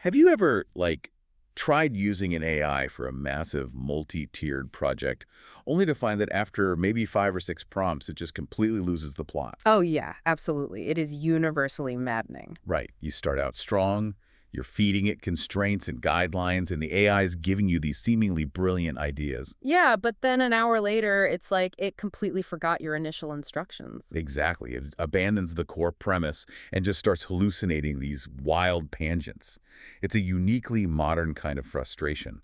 Have you ever, tried using an AI for a massive multi-tiered project, only to find that after maybe 5 or 6 prompts, it just completely loses the plot? Oh, yeah, absolutely. It is universally maddening. Right. You start out strong, you're feeding it constraints and guidelines, and the AI is giving you these seemingly brilliant ideas. Yeah, but then an hour later, it's like it completely forgot your initial instructions. Exactly. It abandons the core premise and just starts hallucinating these wild tangents. It's a uniquely modern kind of frustration.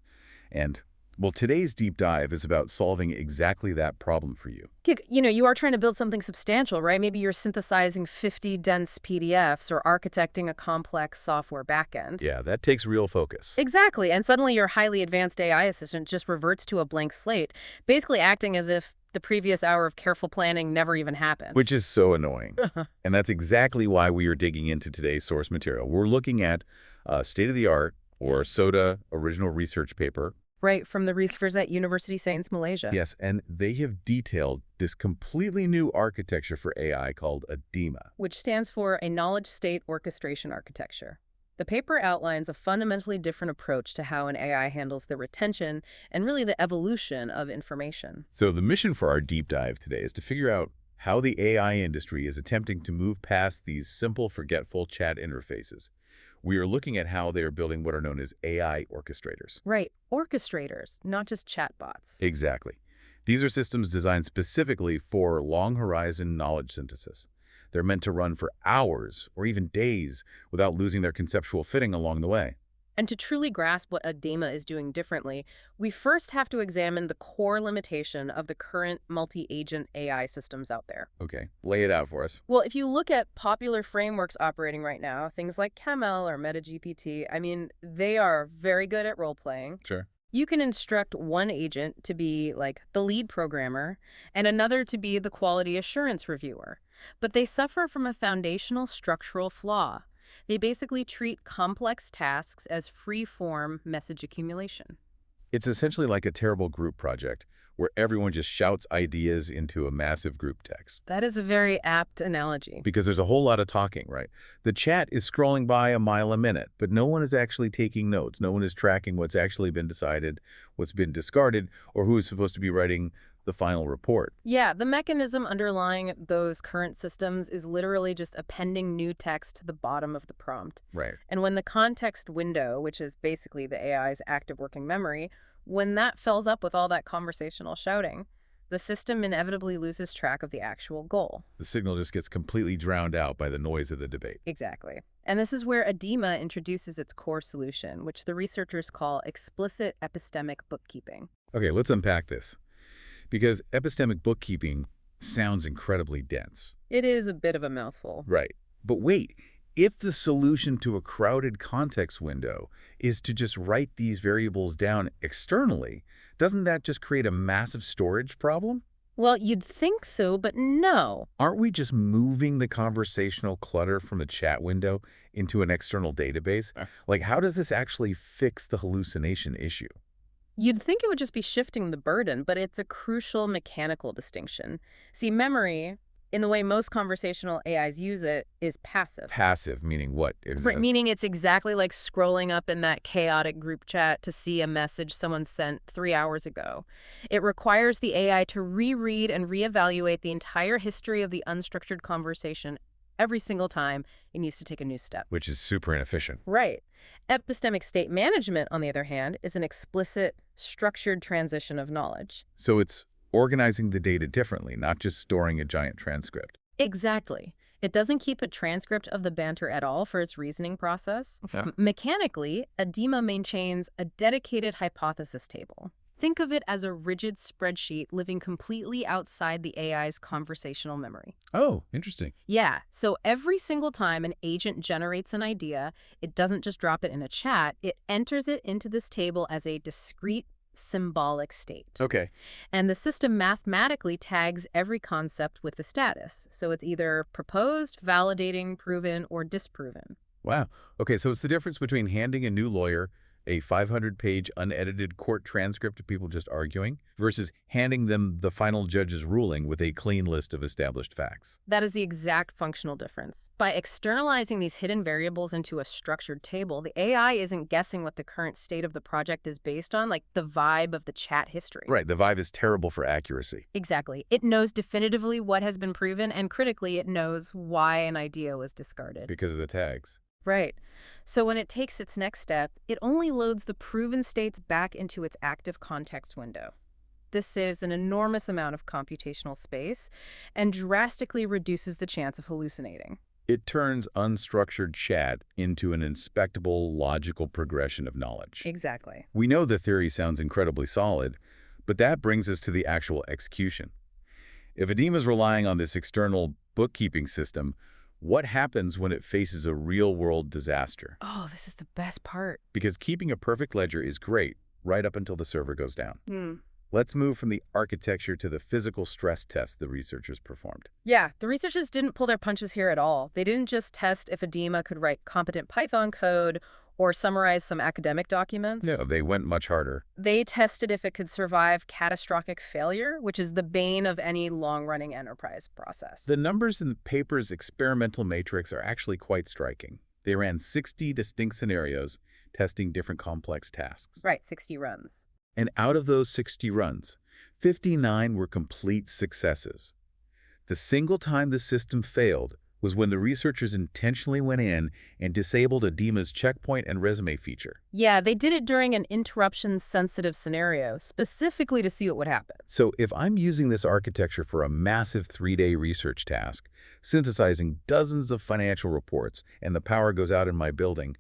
And, well, today's deep dive is about solving exactly that problem for you. You are trying to build something substantial, right? Maybe you're synthesizing 50 dense PDFs or architecting a complex software backend. Yeah, that takes real focus. Exactly. And suddenly your highly advanced AI assistant just reverts to a blank slate, basically acting as if the previous hour of careful planning never even happened. Which is so annoying. And that's exactly why we are digging into today's source material. We're looking at state-of-the-art, or SOTA, original research paper. Right, from the researchers at University Sains, Malaysia. Yes, and they have detailed this completely new architecture for AI called ADEMA. Which stands for a Knowledge State Orchestration Architecture. The paper outlines a fundamentally different approach to how an AI handles the retention and really the evolution of information. So the mission for our deep dive today is to figure out how the AI industry is attempting to move past these simple, forgetful chat interfaces. We are looking at how they are building what are known as AI orchestrators. Right, orchestrators, not just chatbots. Exactly. These are systems designed specifically for long-horizon knowledge synthesis. They're meant to run for hours or even days without losing their conceptual fitting along the way. And to truly grasp what ADEMA is doing differently, we first have to examine the core limitation of the current multi-agent AI systems out there. Okay, lay it out for us. Well, if you look at popular frameworks operating right now, things like ChemL or MetaGPT, they are very good at role-playing. Sure. You can instruct one agent to be like the lead programmer and another to be the quality assurance reviewer. But they suffer from a foundational structural flaw. They basically treat complex tasks as free-form message accumulation. It's essentially like a terrible group project where everyone just shouts ideas into a massive group text. That is a very apt analogy. Because there's a whole lot of talking, right? The chat is scrolling by a mile a minute, but no one is actually taking notes. No one is tracking what's actually been decided, what's been discarded, or who is supposed to be writing the final report. Yeah, the mechanism underlying those current systems is literally just appending new text to the bottom of the prompt. Right. And when the context window, which is basically the AI's active working memory, when that fills up with all that conversational shouting, the system inevitably loses track of the actual goal. The signal just gets completely drowned out by the noise of the debate. Exactly. And this is where ADEMA introduces its core solution, which the researchers call explicit epistemic bookkeeping. Okay, let's unpack this. Because epistemic bookkeeping sounds incredibly dense. It is a bit of a mouthful. Right. But wait, if the solution to a crowded context window is to just write these variables down externally, doesn't that just create a massive storage problem? Well, you'd think so, but no. Aren't we just moving the conversational clutter from the chat window into an external database? Like, how does this actually fix the hallucination issue? You'd think it would just be shifting the burden, but it's a crucial mechanical distinction. See, memory, in the way most conversational AIs use it, is passive. Passive, meaning what? Right, meaning it's exactly like scrolling up in that chaotic group chat to see a message someone sent 3 hours ago. It requires the AI to reread and reevaluate the entire history of the unstructured conversation every single time it needs to take a new step. Which is super inefficient. Right. Epistemic state management, on the other hand, is an explicit, structured transition of knowledge. So it's organizing the data differently, not just storing a giant transcript. Exactly. It doesn't keep a transcript of the banter at all for its reasoning process. Yeah. Mechanically, ADEMA maintains a dedicated hypothesis table. Think of it as a rigid spreadsheet living completely outside the AI's conversational memory. Oh, interesting. Yeah, so every single time an agent generates an idea, it doesn't just drop it in a chat, it enters it into this table as a discrete symbolic state. Okay. And the system mathematically tags every concept with the status. So it's either proposed, validating, proven, or disproven. Wow. Okay, so it's the difference between handing a new lawyer A 500-page unedited court transcript of people just arguing versus handing them the final judge's ruling with a clean list of established facts. That is the exact functional difference. By externalizing these hidden variables into a structured table, the AI isn't guessing what the current state of the project is based on, like the vibe of the chat history. Right, the vibe is terrible for accuracy. Exactly. It knows definitively what has been proven, and critically, it knows why an idea was discarded. Because of the tags. Right. So when it takes its next step, it only loads the proven states back into its active context window. This saves an enormous amount of computational space and drastically reduces the chance of hallucinating. It turns unstructured chat into an inspectable, logical progression of knowledge. Exactly. We know the theory sounds incredibly solid, but that brings us to the actual execution. If ADEMA is relying on this external bookkeeping system, what happens when it faces a real-world disaster? Oh, this is the best part. Because keeping a perfect ledger is great, right up until the server goes down. Let's move from the architecture to the physical stress test the researchers performed. Yeah, the researchers didn't pull their punches here at all. They didn't just test if ADEMA could write competent Python code or summarize some academic documents. No, they went much harder. They tested if it could survive catastrophic failure, which is the bane of any long-running enterprise process. The numbers in the paper's experimental matrix are actually quite striking. They ran 60 distinct scenarios, testing different complex tasks. Right, 60 runs. And out of those 60 runs, 59 were complete successes. The single time the system failed was when the researchers intentionally went in and disabled ADEMA's checkpoint and resume feature. Yeah, they did it during an interruption-sensitive scenario, specifically to see what would happen. So if I'm using this architecture for a massive 3-day research task, synthesizing dozens of financial reports, and the power goes out in my building,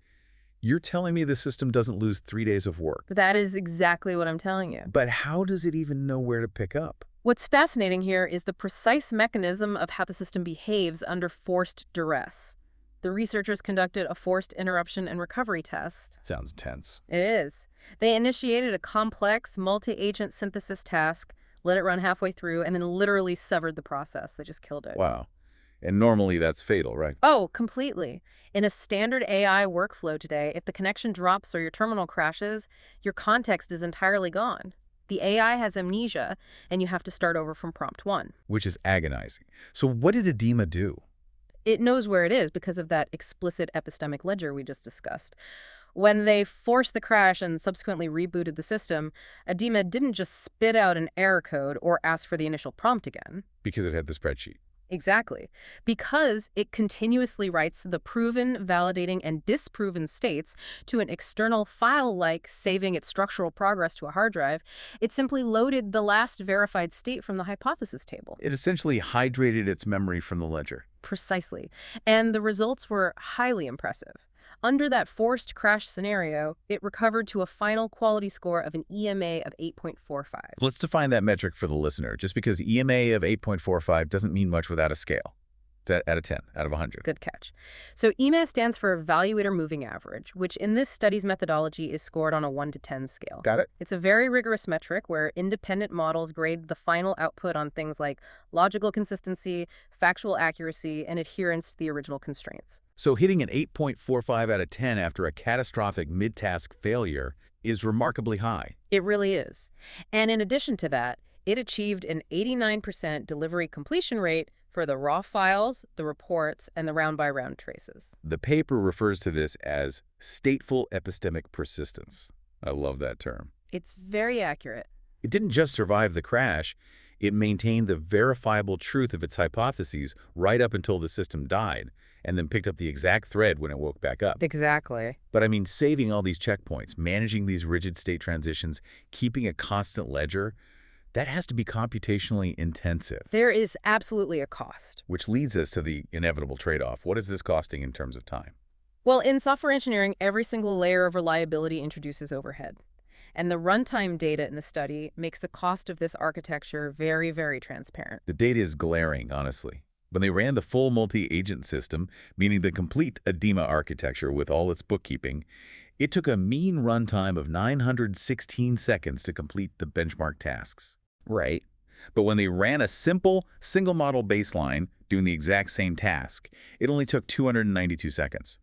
you're telling me the system doesn't lose 3 days of work. That is exactly what I'm telling you. But how does it even know where to pick up? What's fascinating here is the precise mechanism of how the system behaves under forced duress. The researchers conducted a forced interruption and recovery test. Sounds tense. It is. They initiated a complex multi-agent synthesis task, let it run halfway through, and then literally severed the process. They just killed it. Wow. And normally that's fatal, right? Oh, completely. In a standard AI workflow today, if the connection drops or your terminal crashes, your context is entirely gone. The AI has amnesia, and you have to start over from prompt 1. Which is agonizing. So what did ADEMA do? It knows where it is because of that explicit epistemic ledger we just discussed. When they forced the crash and subsequently rebooted the system, ADEMA didn't just spit out an error code or ask for the initial prompt again. Because it had the spreadsheet. Exactly. Because it continuously writes the proven, validating, and disproven states to an external file like saving its structural progress to a hard drive, it simply loaded the last verified state from the hypothesis table. It essentially hydrated its memory from the ledger. Precisely. And the results were highly impressive. Under that forced crash scenario, it recovered to a final quality score of an EMA of 8.45. Let's define that metric for the listener. Just because EMA of 8.45 doesn't mean much without a scale. It's out of 10, out of 100. Good catch. So EMA stands for Evaluator Moving Average, which in this study's methodology is scored on a 1 to 10 scale. Got it? It's a very rigorous metric where independent models grade the final output on things like logical consistency, factual accuracy, and adherence to the original constraints. So hitting an 8.45 out of 10 after a catastrophic mid-task failure is remarkably high. It really is. And in addition to that, it achieved an 89% delivery completion rate for the raw files, the reports, and the round-by-round traces. The paper refers to this as stateful epistemic persistence. I love that term. It's very accurate. It didn't just survive the crash, it maintained the verifiable truth of its hypotheses right up until the system died, and then picked up the exact thread when it woke back up. Exactly. But I mean, saving all these checkpoints, managing these rigid state transitions, keeping a constant ledger, that has to be computationally intensive. There is absolutely a cost. Which leads us to the inevitable trade-off. What is this costing in terms of time? Well, in software engineering, every single layer of reliability introduces overhead. And the runtime data in the study makes the cost of this architecture very, very transparent. The data is glaring, honestly. When they ran the full multi-agent system, meaning the complete ADEMA architecture with all its bookkeeping, it took a mean runtime of 916 seconds to complete the benchmark tasks. Right. But when they ran a simple, single-model baseline doing the exact same task, it only took 292 seconds.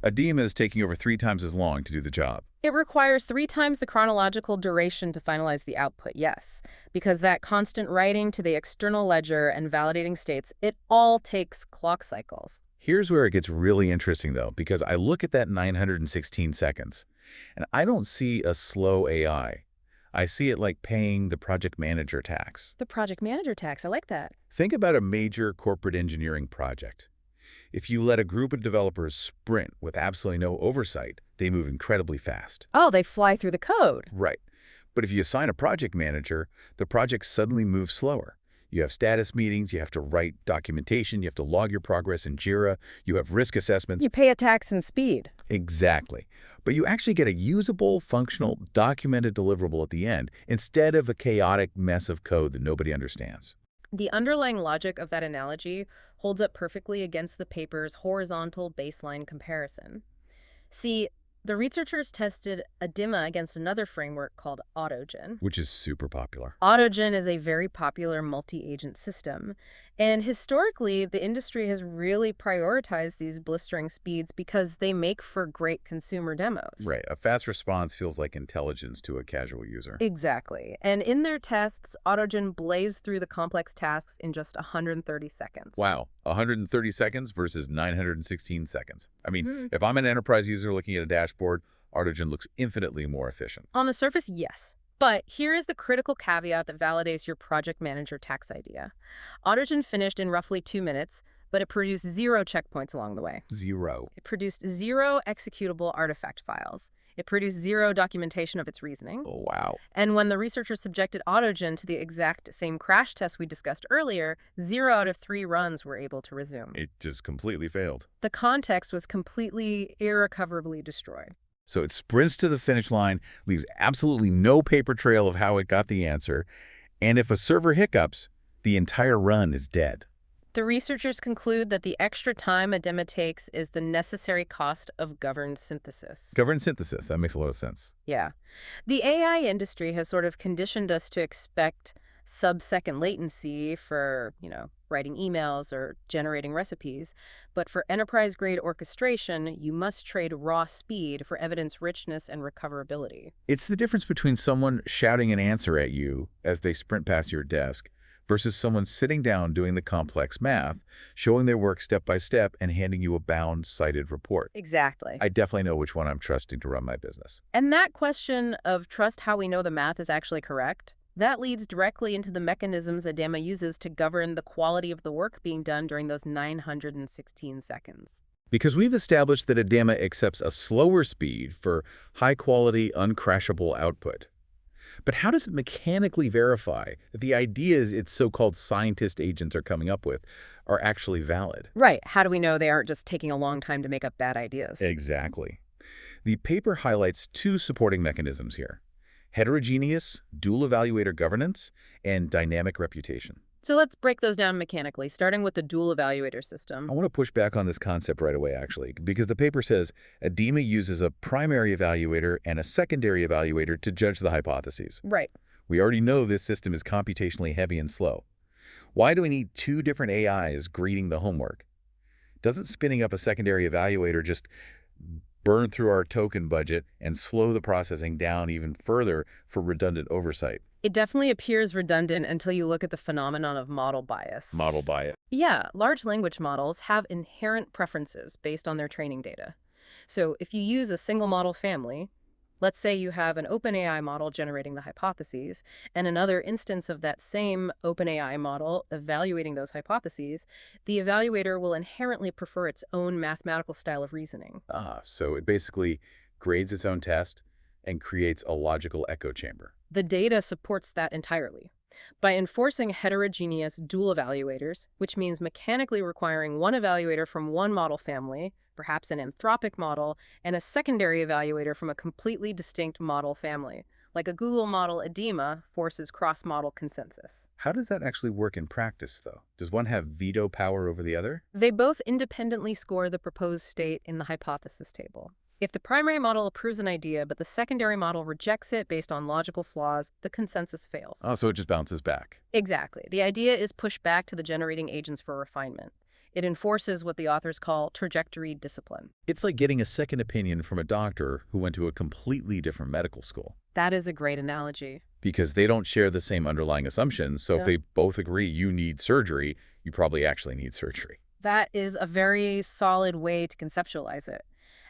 ADEMA is taking over 3 times as long to do the job. It requires 3 times the chronological duration to finalize the output, yes, because that constant writing to the external ledger and validating states, it all takes clock cycles. Here's where it gets really interesting, though, because I look at that 916 seconds, and I don't see a slow AI. I see it like paying the project manager tax. The project manager tax, I like that. Think about a major corporate engineering project. If you let a group of developers sprint with absolutely no oversight, they move incredibly fast. Oh, they fly through the code. Right. But if you assign a project manager, the project suddenly moves slower. You have status meetings, you have to write documentation, you have to log your progress in Jira, you have risk assessments. You pay a tax in speed. Exactly. But you actually get a usable, functional, documented deliverable at the end instead of a chaotic mess of code that nobody understands. The underlying logic of that analogy holds up perfectly against the paper's horizontal baseline comparison. See, the researchers tested ADEMA against another framework called AutoGen. Which is super popular. AutoGen is a very popular multi-agent system, and historically, the industry has really prioritized these blistering speeds because they make for great consumer demos. Right. A fast response feels like intelligence to a casual user. Exactly. And in their tests, AutoGen blazed through the complex tasks in just 130 seconds. Wow. 130 seconds versus 916 seconds. I mean, if I'm an enterprise user looking at a dashboard, AutoGen looks infinitely more efficient. On the surface, yes. But here is the critical caveat that validates your project manager tax idea. AutoGen finished in roughly 2 minutes, but it produced 0 checkpoints along the way. 0. It produced 0 executable artifact files. It produced 0 documentation of its reasoning. Oh, wow. And when the researchers subjected AutoGen to the exact same crash test we discussed earlier, 0 out of 3 runs were able to resume. It just completely failed. The context was completely irrecoverably destroyed. So it sprints to the finish line, leaves absolutely no paper trail of how it got the answer, and if a server hiccups, the entire run is dead. The researchers conclude that the extra time ADEMA takes is the necessary cost of governed synthesis. Governed synthesis, that makes a lot of sense. Yeah. The AI industry has sort of conditioned us to expect sub-second latency for, writing emails or generating recipes. But for enterprise-grade orchestration, you must trade raw speed for evidence richness and recoverability. It's the difference between someone shouting an answer at you as they sprint past your desk versus someone sitting down doing the complex math, showing their work step by step, and handing you a bound, cited report. Exactly. I definitely know which one I'm trusting to run my business. And that question of trust how we know the math is actually correct, that leads directly into the mechanisms ADEMA uses to govern the quality of the work being done during those 916 seconds. Because we've established that ADEMA accepts a slower speed for high-quality, uncrashable output. But how does it mechanically verify that the ideas its so-called scientist agents are coming up with are actually valid? Right. How do we know they aren't just taking a long time to make up bad ideas? Exactly. The paper highlights 2 supporting mechanisms here: heterogeneous, dual evaluator governance, and dynamic reputation. So let's break those down mechanically, starting with the dual evaluator system. I want to push back on this concept right away, actually, because the paper says ADEMA uses a primary evaluator and a secondary evaluator to judge the hypotheses. Right. We already know this system is computationally heavy and slow. Why do we need 2 different AIs grading the homework? Doesn't spinning up a secondary evaluator just burn through our token budget and slow the processing down even further for redundant oversight? It definitely appears redundant until you look at the phenomenon of model bias. Model bias. Yeah, large language models have inherent preferences based on their training data. So if you use a single model family, let's say you have an OpenAI model generating the hypotheses, and another instance of that same OpenAI model evaluating those hypotheses, the evaluator will inherently prefer its own mathematical style of reasoning. So it basically grades its own test and creates a logical echo chamber. The data supports that entirely. By enforcing heterogeneous dual evaluators, which means mechanically requiring one evaluator from one model family, perhaps an anthropic model, and a secondary evaluator from a completely distinct model family, like a Google model ADEMA forces cross-model consensus. How does that actually work in practice, though? Does one have veto power over the other? They both independently score the proposed state in the hypothesis table. If the primary model approves an idea, but the secondary model rejects it based on logical flaws, the consensus fails. Oh, so it just bounces back. Exactly. The idea is pushed back to the generating agents for refinement. It enforces what the authors call trajectory discipline. It's like getting a second opinion from a doctor who went to a completely different medical school. That is a great analogy. Because they don't share the same underlying assumptions, so if Yeah. they both agree you need surgery, you probably actually need surgery. That is a very solid way to conceptualize it.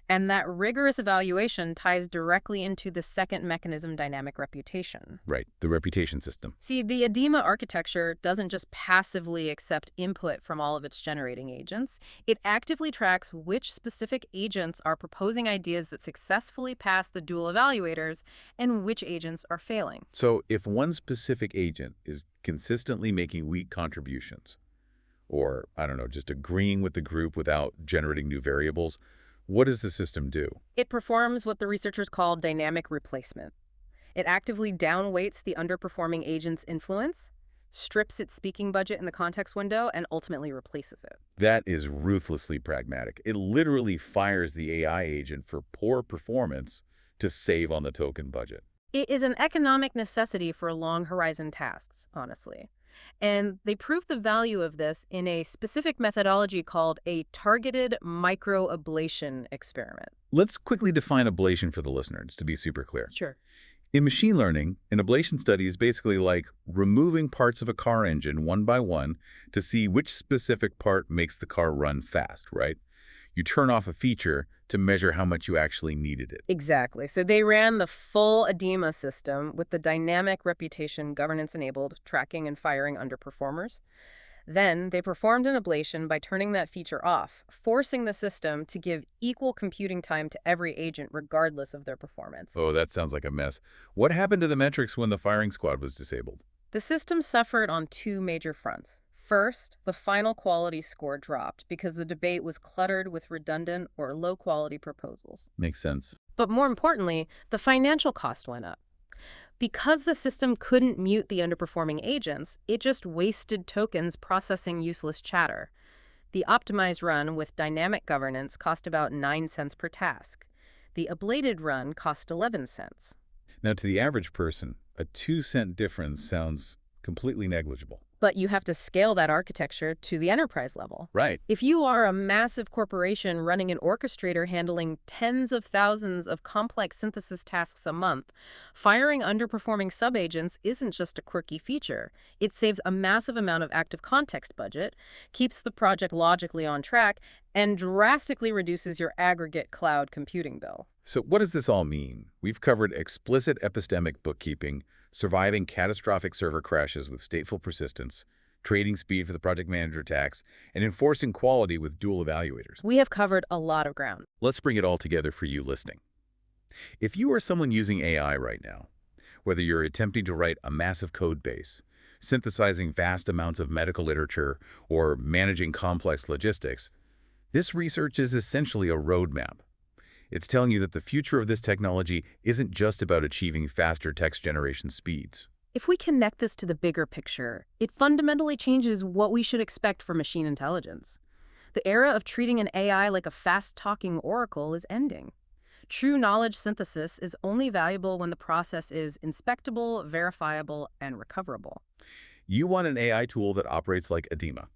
And that rigorous evaluation ties directly into the second mechanism, dynamic reputation. Right, the reputation system. See, the ADEMA architecture doesn't just passively accept input from all of its generating agents. It actively tracks which specific agents are proposing ideas that successfully pass the dual evaluators and which agents are failing. So if one specific agent is consistently making weak contributions, or, I don't know, just agreeing with the group without generating new variables, what does the system do? It performs what the researchers call dynamic replacement. It actively downweights the underperforming agent's influence, strips its speaking budget in the context window, and ultimately replaces it. That is ruthlessly pragmatic. It literally fires the AI agent for poor performance to save on the token budget. It is an economic necessity for long horizon tasks, honestly. And they prove the value of this in a specific methodology called a targeted microablation experiment. Let's quickly define ablation for the listener, just to be super clear. Sure. In machine learning, an ablation study is basically like removing parts of a car engine one by one to see which specific part makes the car run fast, right? You turn off a feature to measure how much you actually needed it. Exactly. So they ran the full ADEMA system with the dynamic reputation governance-enabled tracking and firing underperformers. Then they performed an ablation by turning that feature off, forcing the system to give equal computing time to every agent regardless of their performance. Oh, that sounds like a mess. What happened to the metrics when the firing squad was disabled? The system suffered on two major fronts. First, the final quality score dropped because the debate was cluttered with redundant or low-quality proposals. Makes sense. But more importantly, the financial cost went up. Because the system couldn't mute the underperforming agents, it just wasted tokens processing useless chatter. The optimized run with dynamic governance cost about 9 cents per task. The ablated run cost 11 cents. Now, to the average person, a 2-cent difference sounds completely negligible. But you have to scale that architecture to the enterprise level. Right. If you are a massive corporation running an orchestrator handling tens of thousands of complex synthesis tasks a month, firing underperforming subagents isn't just a quirky feature. It saves a massive amount of active context budget, keeps the project logically on track, and drastically reduces your aggregate cloud computing bill. So what does this all mean? We've covered explicit epistemic bookkeeping, surviving catastrophic server crashes with stateful persistence, trading speed for the project manager tax, and enforcing quality with dual evaluators. We have covered a lot of ground. Let's bring it all together for you listening. If you are someone using AI right now, whether you're attempting to write a massive code base, synthesizing vast amounts of medical literature, or managing complex logistics, this research is essentially a roadmap. It's telling you that the future of this technology isn't just about achieving faster text generation speeds. If we connect this to the bigger picture, it fundamentally changes what we should expect for machine intelligence. The era of treating an AI like a fast-talking oracle is ending. True knowledge synthesis is only valuable when the process is inspectable, verifiable, and recoverable. You want an AI tool that operates like ADEMA,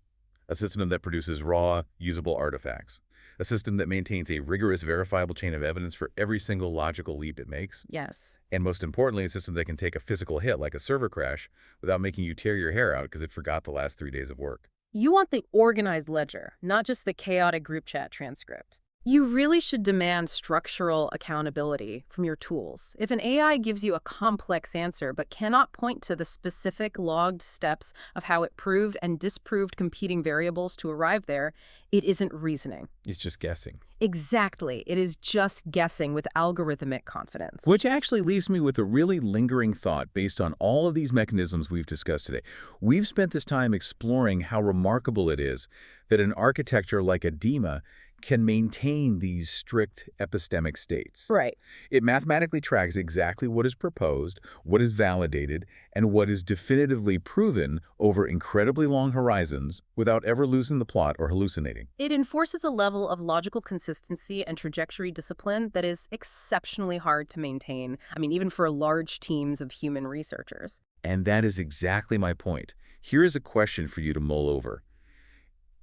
a system that produces raw, usable artifacts, a system that maintains a rigorous, verifiable chain of evidence for every single logical leap it makes, Yes. and most importantly, a system that can take a physical hit like a server crash without making you tear your hair out because it forgot the last 3 days of work. You want the organized ledger, not just the chaotic group chat transcript. You really should demand structural accountability from your tools. If an AI gives you a complex answer but cannot point to the specific logged steps of how it proved and disproved competing variables to arrive there, it isn't reasoning. It's just guessing. Exactly. It is just guessing with algorithmic confidence. Which actually leaves me with a really lingering thought based on all of these mechanisms we've discussed today. We've spent this time exploring how remarkable it is that an architecture like ADEMA can maintain these strict epistemic states. Right. It mathematically tracks exactly what is proposed, what is validated, and what is definitively proven over incredibly long horizons without ever losing the plot or hallucinating. It enforces a level of logical consistency and trajectory discipline that is exceptionally hard to maintain. Even for large teams of human researchers. And that is exactly my point. Here is a question for you to mull over.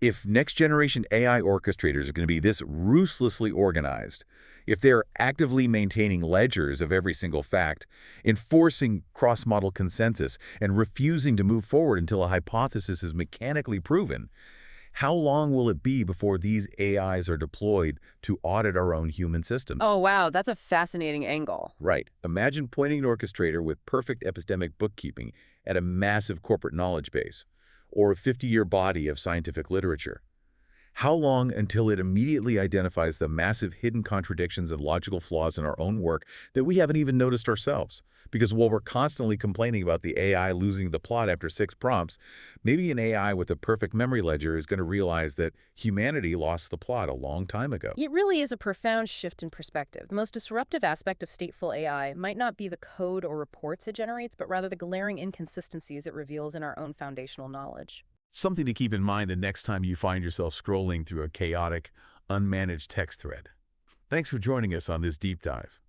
If next-generation AI orchestrators are going to be this ruthlessly organized, if they're actively maintaining ledgers of every single fact, enforcing cross-model consensus, and refusing to move forward until a hypothesis is mechanically proven, how long will it be before these AIs are deployed to audit our own human systems? Oh, wow, that's a fascinating angle. Right. Imagine pointing an orchestrator with perfect epistemic bookkeeping at a massive corporate knowledge base, or a 50-year body of scientific literature. How long until it immediately identifies the massive hidden contradictions and logical flaws in our own work that we haven't even noticed ourselves? Because while we're constantly complaining about the AI losing the plot after 6 prompts, maybe an AI with a perfect memory ledger is going to realize that humanity lost the plot a long time ago. It really is a profound shift in perspective. The most disruptive aspect of stateful AI might not be the code or reports it generates, but rather the glaring inconsistencies it reveals in our own foundational knowledge. Something to keep in mind the next time you find yourself scrolling through a chaotic, unmanaged text thread. Thanks for joining us on this deep dive.